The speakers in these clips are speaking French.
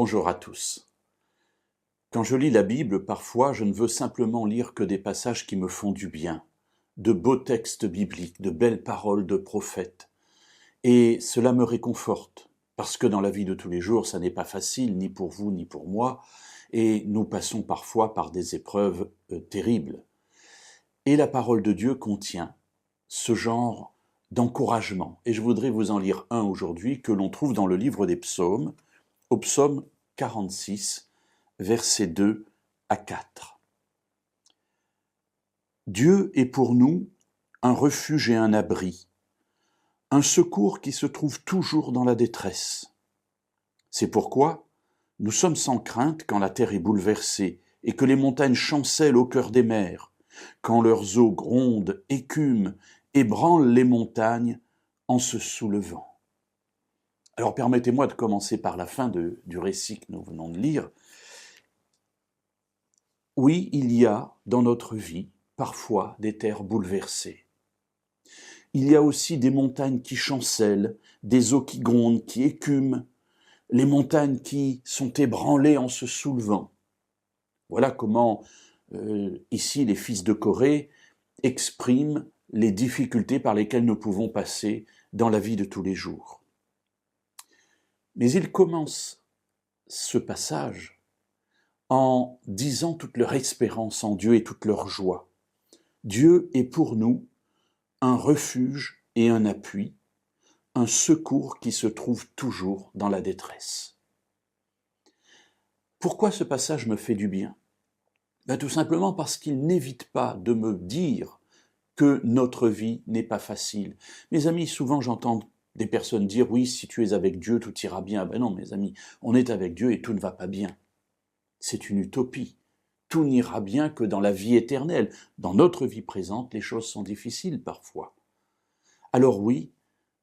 Bonjour à tous. Quand je lis la Bible, parfois, je ne veux simplement lire que des passages qui me font du bien, de beaux textes bibliques, de belles paroles de prophètes. Et cela me réconforte, parce que dans la vie de tous les jours, ça n'est pas facile, ni pour vous, ni pour moi, et nous passons parfois par des épreuves terribles. Et la parole de Dieu contient ce genre d'encouragement. Et je voudrais vous en lire un aujourd'hui que l'on trouve dans le livre des psaumes, au psaume 46, versets 2 à 4. Dieu est pour nous un refuge et un abri, un secours qui se trouve toujours dans la détresse. C'est pourquoi nous sommes sans crainte quand la terre est bouleversée et que les montagnes chancellent au cœur des mers, quand leurs eaux grondent, écument, ébranlent les montagnes en se soulevant. Alors permettez-moi de commencer par la fin du récit que nous venons de lire. Oui, il y a dans notre vie parfois des terres bouleversées. Il y a aussi des montagnes qui chancellent, des eaux qui grondent, qui écument, les montagnes qui sont ébranlées en se soulevant. Voilà comment ici les fils de Corée expriment les difficultés par lesquelles nous pouvons passer dans la vie de tous les jours. Mais ils commencent ce passage en disant toute leur espérance en Dieu et toute leur joie. Dieu est pour nous un refuge et un appui, un secours qui se trouve toujours dans la détresse. Pourquoi ce passage me fait du bien ? Tout simplement parce qu'il n'évite pas de me dire que notre vie n'est pas facile. Mes amis, souvent j'entends des personnes dire « oui, si tu es avec Dieu, tout ira bien ». Ben non, mes amis, on est avec Dieu et tout ne va pas bien. C'est une utopie. Tout n'ira bien que dans la vie éternelle. Dans notre vie présente, les choses sont difficiles parfois. Alors oui,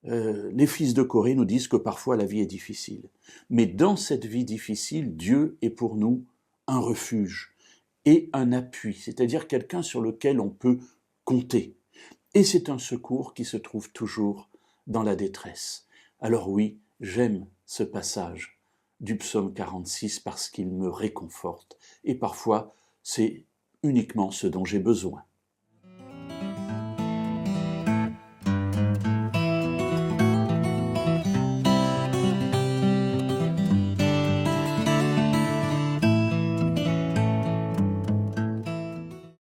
les fils de Corée nous disent que parfois la vie est difficile. Mais dans cette vie difficile, Dieu est pour nous un refuge et un appui, c'est-à-dire quelqu'un sur lequel on peut compter. Et c'est un secours qui se trouve toujours dans la détresse. Alors oui, j'aime ce passage du psaume 46 parce qu'il me réconforte. Et parfois, c'est uniquement ce dont j'ai besoin.